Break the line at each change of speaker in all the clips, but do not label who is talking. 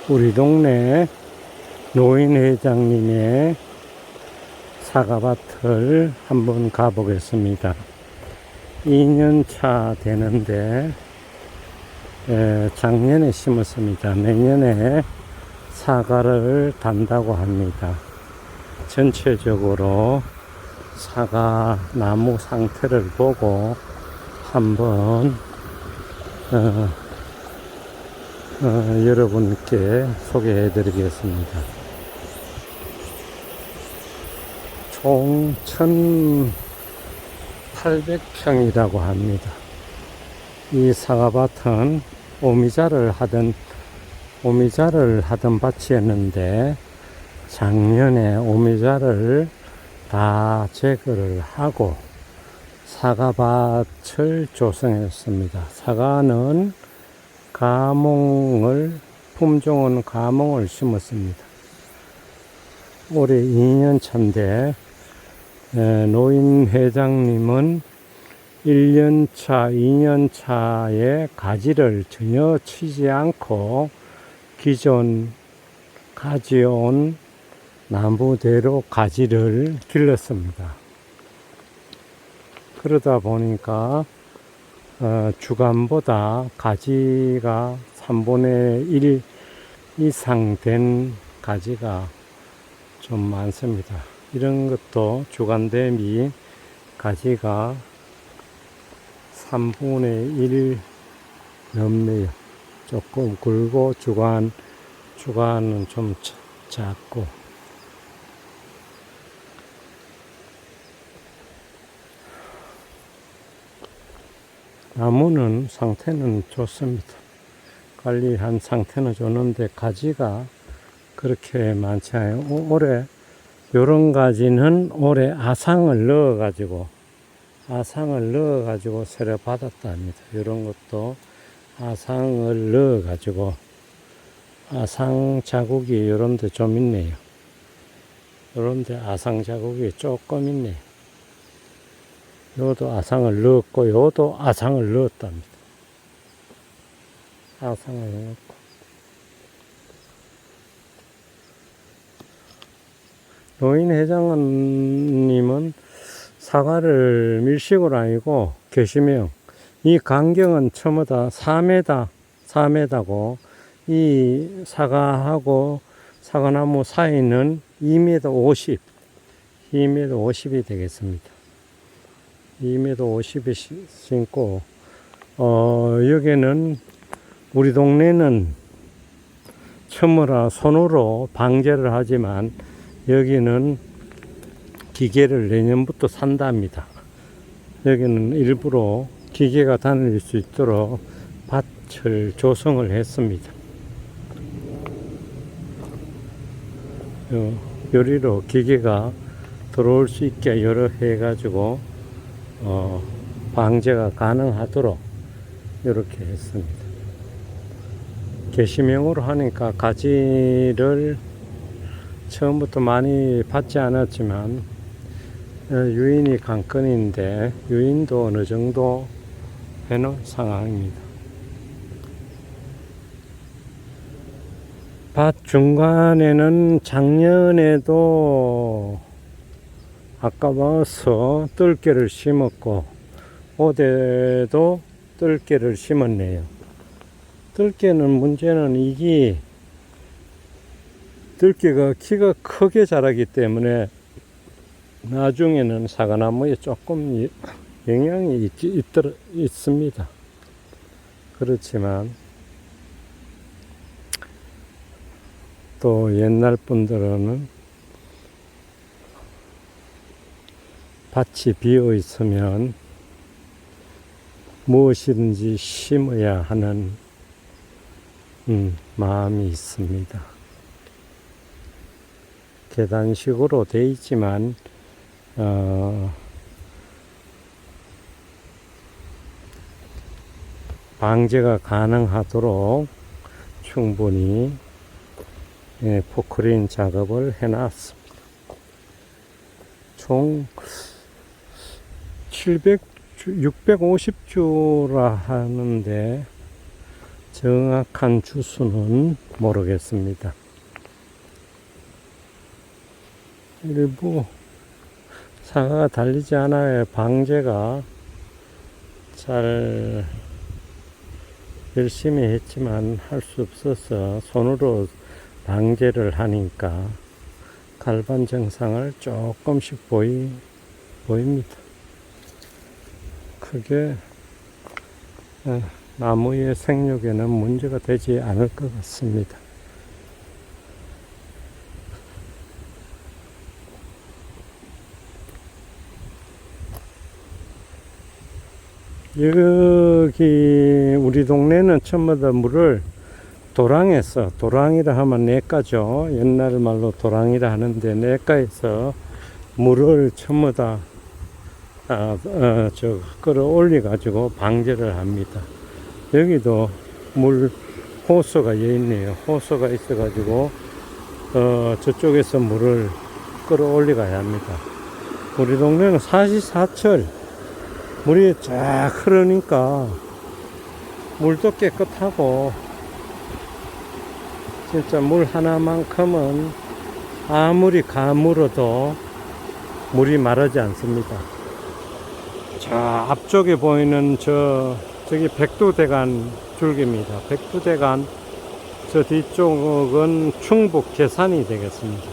우리 동네 노인 회장님의 사과밭을 한번 가보겠습니다. 2년차 되는데 작년에 심었습니다. 내년에 사과를 단다고 합니다. 전체적으로 사과 나무 상태를 보고 한번 여러분께 소개해 드리겠습니다. 총 1800평이라고 합니다. 이 사과밭은 오미자를 하던 밭이었는데 작년에 오미자를 다 제거를 하고 사과밭을 조성했습니다. 사과는 품종은 가몽을 심었습니다. 올해 2년 차인데 노인 회장님은 1년차, 2년차에 가지를 전혀 치지 않고 기존 가지온 나무대로 가지를 길렀습니다. 그러다 보니까 주간보다 가지가 3분의 1 이상 된 가지가 좀 많습니다. 이런 것도 주간 대비 가지가 3분의 1 넘네요. 조금 굵고 주간은 좀 작고. 나무는 상태는 좋습니다. 관리한 상태는 좋은데 가지가 그렇게 많지 않아요. 올해 요런 가지는 올해 아상을 넣어가지고 새로 받았답니다. 요런 것도 아상을 넣어가지고 아상 자국이 요런데 좀 있네요. 요런데 아상 자국이 조금 있네요. 요도 아상을 넣었고 요도 아상을 넣었답니다. 아상을 넣었고 노인 회장님은 사과를 밀식으로 아니고 개시명, 이 간격은 처음에 다 4m고 이 사과하고 사과나무 사이는 2m50 2m50이 되겠습니다. 2m50이 심고 여기는 우리 동네는 처음으로 손으로 방제를 하지만 여기는 기계를 내년부터 산답니다. 여기는 일부러 기계가 다닐 수 있도록 밭을 조성을 했습니다. 요리로 기계가 들어올 수 있게 여러 해가지고 방제가 가능하도록 이렇게 했습니다. 개시명으로 하니까 가지를 처음부터 많이 받지 않았지만 유인이 관건인데 유인도 어느 정도 해놓은 상황입니다. 밭 중간에는 작년에도 아까워서 뜰개를 심었고 올해도 뜰개를 심었네요. 뜰개는 문제는 이게 들깨가 키가 크게 자라기 때문에 나중에는 사과나무에 조금 영향이 있습니다. 그렇지만 또 옛날 분들은 밭이 비어 있으면 무엇이든지 심어야 하는 마음이 있습니다. 계단식으로 되어 있지만 방제가 가능하도록 충분히 포크린 작업을 해놨습니다. 총 650주라 하는데 정확한 주수는 모르겠습니다. 일부 사과가 달리지 않아요. 방제가 잘 열심히 했지만 할 수 없어서 손으로 방제를 하니까 갈반 증상을 조금씩 보입니다. 크게 나무의 생육에는 문제가 되지 않을 것 같습니다. 여기 우리 동네는 전부 다 물을 도랑에서, 도랑이라 하면 냇가죠. 옛날 말로 도랑이라 하는데 냇가에서 물을 전부 다 끌어올려 가지고 방제를 합니다. 여기도 물 호수가 있네요. 호수가 있어 가지고 저쪽에서 물을 끌어올려 가야 합니다. 우리 동네는 사시사철 물이 쫙 흐르니까 물도 깨끗하고 진짜 물 하나만큼은 아무리 가물어도 물이 마르지 않습니다. 자, 앞쪽에 보이는 저기 백두대간 줄기입니다. 백두대간 저 뒤쪽은 충북 계산이 되겠습니다.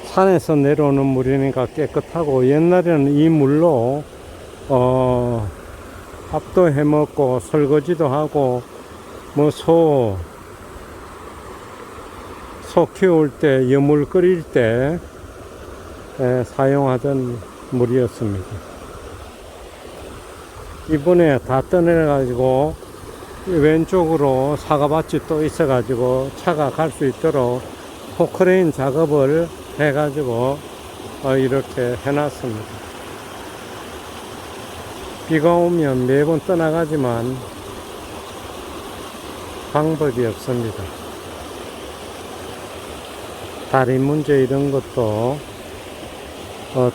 산에서 내려오는 물이니까 깨끗하고 옛날에는 이 물로 밥도 해먹고 설거지도 하고 뭐 소 키울 때 여물 끓일 때 사용하던 물이었습니다. 이번에 다 떠내려 가지고 왼쪽으로 사과밭이 또 있어 가지고 차가 갈 수 있도록 포크레인 작업을 해 가지고 이렇게 해놨습니다. 비가 오면 매번 떠나가지만 방법이 없습니다. 다리 문제 이런 것도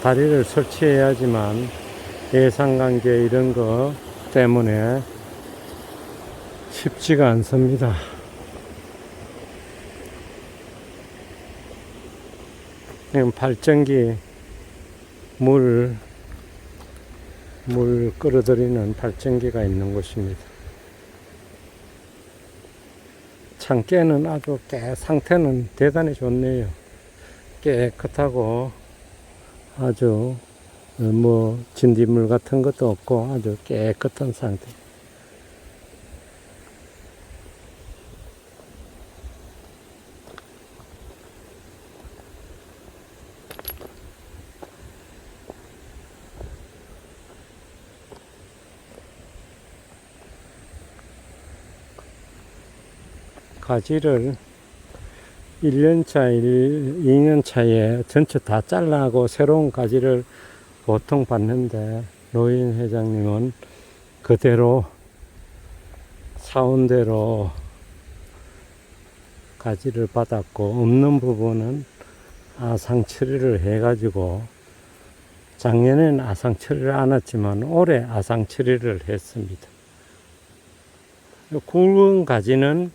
다리를 설치해야지만 예상관계 이런 거 때문에 쉽지가 않습니다. 발전기 물 끌어들이는 발전기가 있는 곳입니다. 창깨는 아주 상태는 대단히 좋네요. 깨끗하고 아주 뭐 진딧물 같은 것도 없고 아주 깨끗한 상태. 가지를 1년차, 2년차에 전체 다 잘라고 새로운 가지를 보통 받는데 노인 회장님은 그대로 사온 대로 가지를 받았고 없는 부분은 아상 처리를 해가지고 작년에는 아상 처리를 안 했지만 올해 아상 처리를 했습니다. 굵은 가지는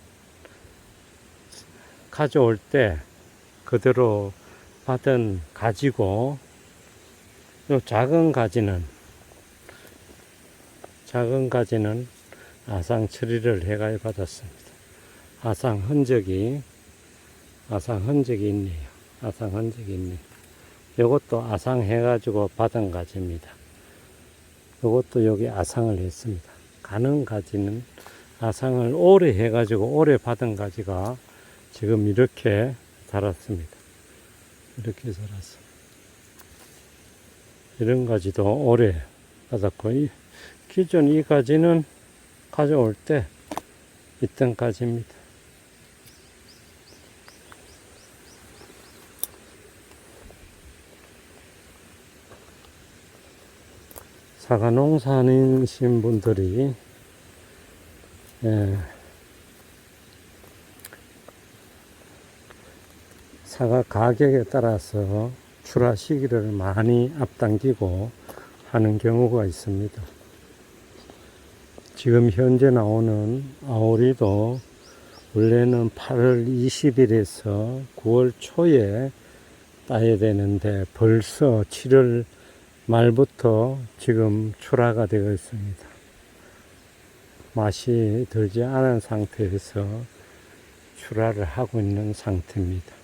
가져올 때 그대로 받은 가지고 요 작은 가지는 아상 처리를 해가 받았습니다. 아상 흔적이 있네요. 아상 흔적이 있네요. 요것도 아상 해가지고 받은 가지입니다. 요것도 여기 아상을 했습니다. 가는 가지는 아상을 오래 해가지고 오래 받은 가지가 지금 이렇게 자랐습니다. 이렇게 자랐습니다. 이런 가지도 오래 받았고, 기존 이 가지는 가져올 때 있던 가지입니다. 사과 농사하신 분들이 사과 가격에 따라서 출하 시기를 많이 앞당기고 하는 경우가 있습니다. 지금 현재 나오는 아오리도 원래는 8월 20일에서 9월 초에 따야 되는데 벌써 7월 말부터 지금 출하가 되어 있습니다. 맛이 들지 않은 상태에서 출하를 하고 있는 상태입니다.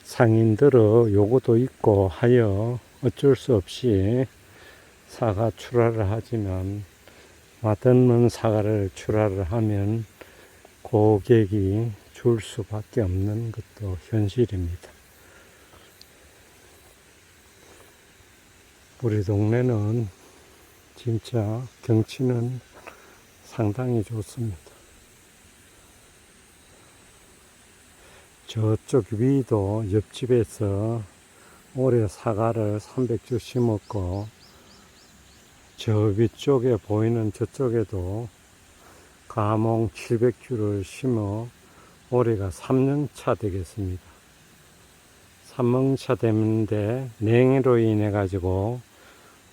상인들은 요거도 있고 하여 어쩔 수 없이 사과 출하를 하지만 맛없는 사과를 출하를 하면 고객이 줄 수밖에 없는 것도 현실입니다. 우리 동네는 진짜 경치는 상당히 좋습니다. 저쪽 위도 옆집에서 올해 사과를 300주 심었고 저 위쪽에 보이는 저쪽에도 가몽 700주를 심어 올해가 3년차 되겠습니다. 3년차 되는데 냉해로 인해 가지고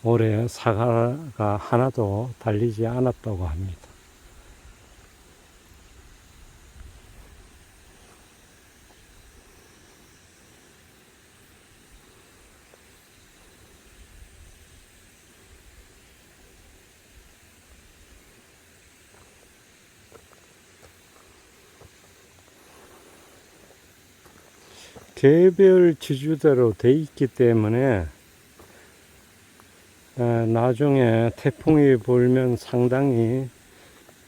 올해 사과가 하나도 달리지 않았다고 합니다. 개별 지주대로 돼 있기 때문에 나중에 태풍이 불면 상당히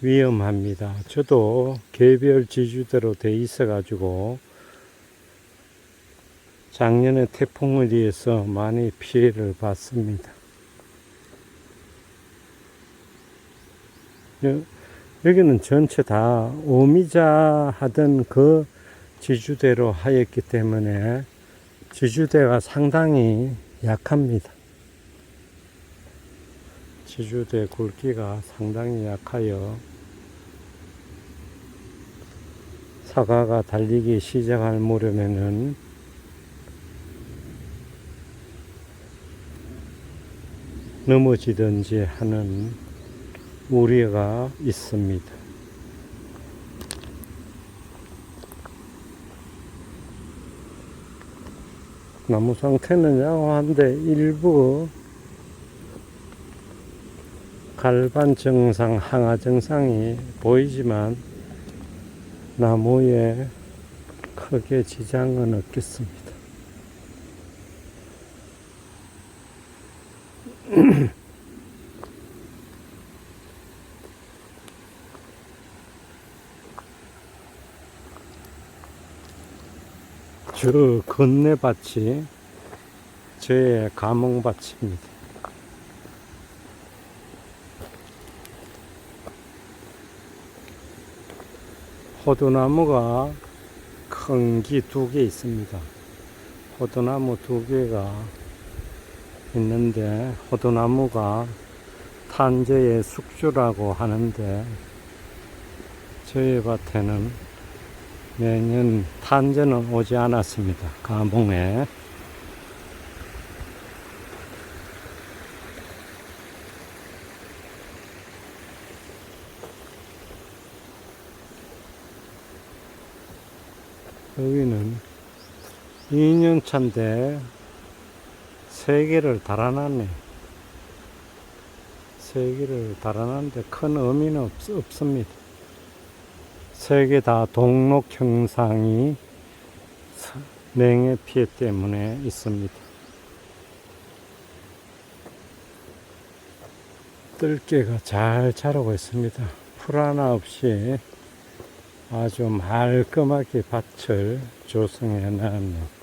위험합니다. 저도 개별 지주대로 돼 있어 가지고 작년에 태풍을 위해서 많이 피해를 봤습니다. 여기는 전체 다 오미자 하던 그 지주대로 하였기 때문에 지주대가 상당히 약합니다. 지주대 굵기가 상당히 약하여 사과가 달리기 시작할 무렵에는 넘어지든지 하는 우려가 있습니다. 나무 상태는 양호한데 일부 갈반 증상, 항아 증상이 보이지만 나무에 크게 지장은 없겠습니다. 저 건네밭이 제 가몽밭입니다. 호두나무가 큰 기 2개 있습니다. 호두나무 2개가 있는데 호두나무가 탄저의 숙주라고 하는데 저희 밭에는 매년 탄저는 오지 않았습니다. 가몽에. 여기는 2년 차인데 3개를 달아놨네. 3개를 달아놨는데 큰 의미는 없습니다. 3개 다 동록 형상이 냉해 피해 때문에 있습니다. 뜰개가 잘 자라고 있습니다. 풀 하나 없이 아주 말끔하게 밭을 조성해 놨네요.